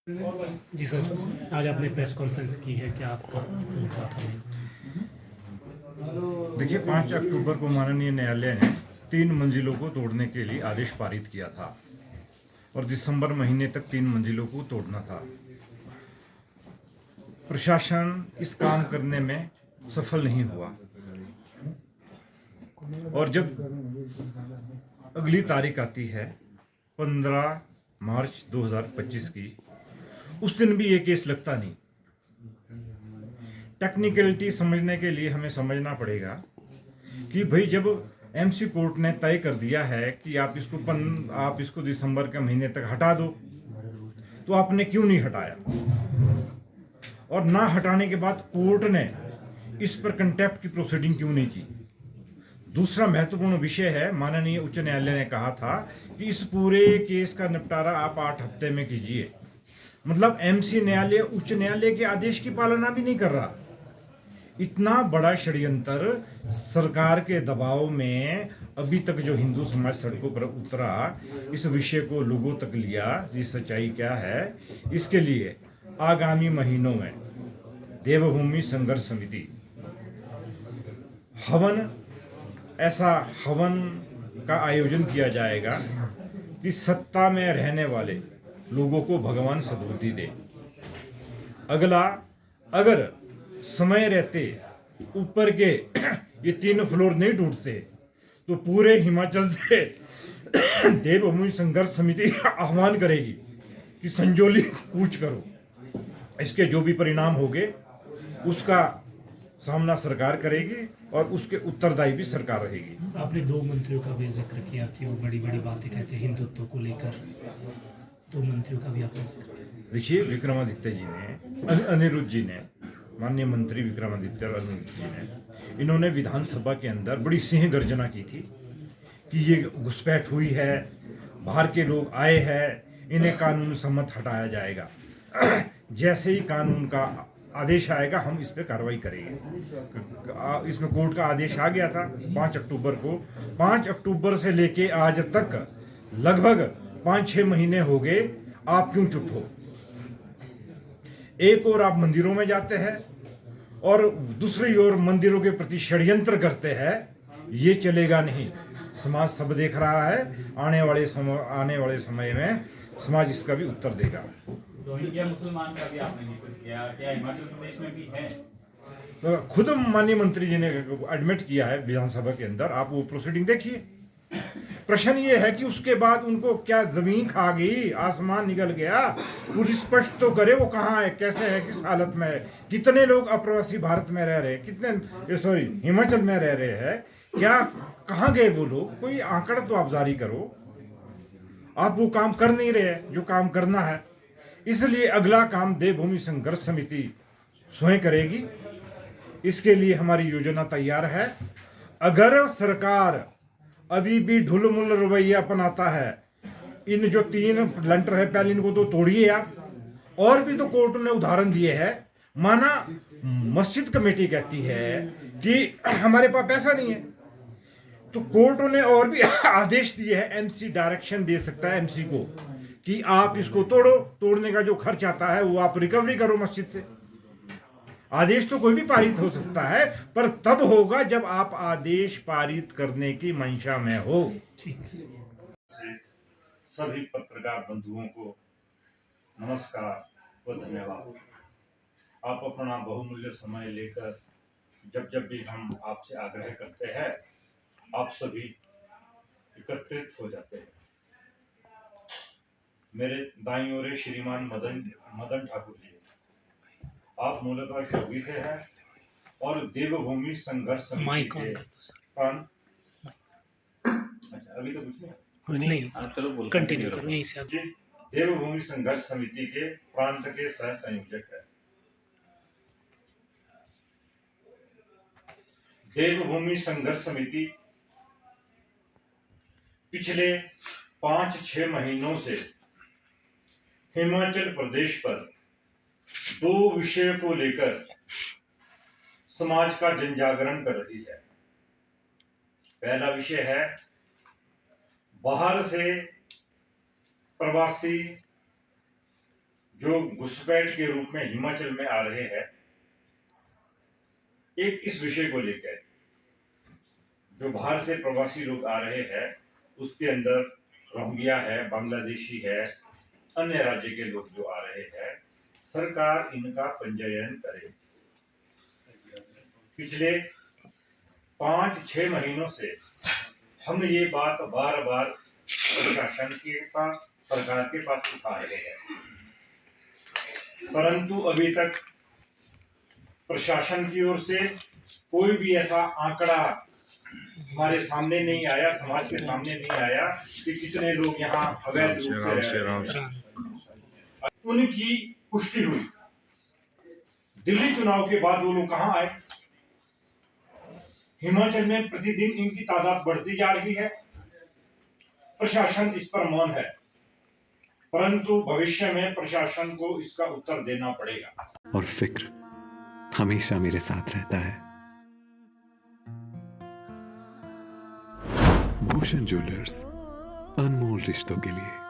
जी sir, आज आपने press conference की है, क्या आपका मुद्दा था? देखिए, 5 अक्टूबर को माननीय न्यायालय ने 3 मंजिलों को तोड़ने के लिए आदेश पारित किया था और दिसंबर महीने तक 3 मंजिलों को तोड़ना था। प्रशासन इस काम करने में सफल नहीं हुआ और जब अगली तारीख आती है 15 मार्च 2025 की, उस दिन भी ये केस लगता नहीं। टेक्निकलिटी समझने के लिए हमें समझना पड़ेगा कि भाई, जब एमसी कोर्ट ने तय कर दिया है कि आप इसको दिसंबर के महीने तक हटा दो, तो आपने क्यों नहीं हटाया? और ना हटाने के बाद कोर्ट ने इस पर कंटेप्ट की प्रोसीडिंग क्यों नहीं की? दूसरा महत्वपूर्ण विषय है, माननीय उच्च न्यायालय ने कहा था कि इस पूरे केस का निपटारा आप 8 हफ्ते में कीजिए। मतलब एमसी न्यायालय उच्च न्यायालय के आदेश की पालना भी नहीं कर रहा। इतना बड़ा षड्यंत्र सरकार के दबाव में अभी तक जो हिंदू समाज सड़कों पर उतरा, इस विषय को लोगों तक लिया, ये सच्चाई क्या है, इसके लिए आगामी महीनों में देवभूमि संघर्ष समिति हवन ऐसा हवन का आयोजन किया जाएगा कि सत्ता में रहने वाले लोगों को भगवान सद्बुद्धि दे। अगला, अगर समय रहते ऊपर के ये 3 फ्लोर नहीं टूटते तो पूरे हिमाचल से देवभूमि संघर्ष समिति आह्वान करेगी कि संजोली कूच करो। इसके जो भी परिणाम होंगे उसका सामना सरकार करेगी और उसके उत्तरदायी भी सरकार रहेगी। आपने 2 मंत्रियों का भी जिक्र किया कि वो बड़ी बड़ी बातें कहते हैं हिंदुत्व को लेकर। 2 मंत्रियों का भी आपने जिक्र किया। देखिए, विक्रमादित्य जी ने, अनिरुद्ध जी ने, माननीय मंत्री विक्रमादित्य और अनिरुद्ध जी ने, इन्होंने विधानसभा के अंदर बड़ी सिंह गर्जना की थी कि ये घुसपैठ हुई है, बाहर के लोग आए हैं, इन्हें कानून सम्मत हटाया जाएगा। जैसे ही कानून का आदेश आएगा हम इस पर कार्रवाई करेंगे। इसमें कोर्ट का आदेश आ गया था 5 अक्टूबर को। 5 अक्टूबर से लेके आज तक लगभग 5-6 महीने हो गए। आप क्यों चुप हो? एक और आप मंदिरों में जाते हैं और दूसरी ओर मंदिरों के प्रति षड्यंत्र करते हैं। ये चलेगा नहीं। समाज सब देख रहा है। आने वाले समय में समाज इसका भी उत्तर देगा। रोहिंग्या मुसलमान का भी आपने जिक्र किया, क्या हिमाचल प्रदेश में भी है? तो खुद माननीय मंत्री जी ने एडमिट किया है विधानसभा के अंदर। आप वो प्रोसीडिंग देखिए। प्रश्न ये है कि उसके बाद उनको क्या जमीन खा गई, आसमान निकल गया? पूरी स्पष्ट तो करे वो कहाँ है, कैसे है, किस हालत में है, कितने लोग अप्रवासी भारत में रह रहे हैं, कितने सॉरी हिमाचल में रह रहे हैं, क्या कहाँ गए वो लोग? कोई आंकड़ा तो आप जारी करो। आप वो काम कर नहीं रहे जो काम करना है। इसलिए अगला काम देवभूमि संघर्ष समिति स्वयं करेगी। इसके लिए हमारी योजना तैयार है। अगर सरकार अभी भी ढुलमुल रवैया अपनाता है, इन जो 3 लेंटर है, पहले इनको तो तोड़िए आप। और भी तो कोर्ट ने उदाहरण दिए हैं। माना मस्जिद कमेटी कहती है कि हमारे पास पैसा नहीं है, तो कोर्टों ने और भी आदेश दिए हैं। एमसी डायरेक्शन दे सकता है एमसी को कि आप इसको तोड़ो, तोड़ने का जो खर्च आता है वो आप रिकवरी करो मस्जिद से। आदेश तो कोई भी पारित हो सकता है, पर तब होगा जब आप आदेश पारित करने की मंशा में हो। सभी पत्रकार बंधुओं को नमस्कार व धन्यवाद। आप अपना बहुमूल्य समय लेकर जब भी हम आपसे आग्रह करते हैं, आप सभी एकत्रित हो जाते हैं। मेरे दाईं ओर श्रीमान मदन ठाकुर जी। आप मूलतः शोभी से हैं और देवभूमि संघर्ष समिति के अच्छा, अभी तो कुछ नहीं, कंटिन्यू करो यहीं से। देवभूमि संघर्ष समिति के प्रांत के सह संयोजक है। देवभूमि संघर्ष समिति पिछले 5-6 महीनों से हिमाचल प्रदेश पर 2 विषय को लेकर समाज का जनजागरण कर रही है। पहला विषय है बाहर से प्रवासी जो घुसपैठ के रूप में हिमाचल में आ रहे हैं, एक इस विषय को लेकर जो बाहर से प्रवासी लोग आ रहे हैं, उसके अंदर रोहिंग्या है, बांग्लादेशी है, अन्य राज्य के लोग जो आ रहे हैं, सरकार इनका पंजीयन करे। पिछले 5-6 महीनों से हम ये बात बार बार प्रशासन के पास, सरकार के पास उठा रहे हैं, परंतु अभी तक प्रशासन की ओर से कोई भी ऐसा आंकड़ा हमारे सामने नहीं आया, समाज के सामने नहीं आया कि कितने लोग यहाँ अवैध रूप से रह रहे हैं। उनकी पुष्टि हुई। दिल्ली चुनाव के बाद वो लोग कहाँ आए? हिमाचल में प्रतिदिन इनकी तादाद बढ़ती जा रही है। प्रशासन इस पर मौन है, परंतु भविष्य में प्रशासन को इसका उत्तर देना पड़ेगा। और फिक्र हमेशा मेरे साथ रहता है। भूषण ज्वेलर्स, अनमोल रिश्तों के लिए।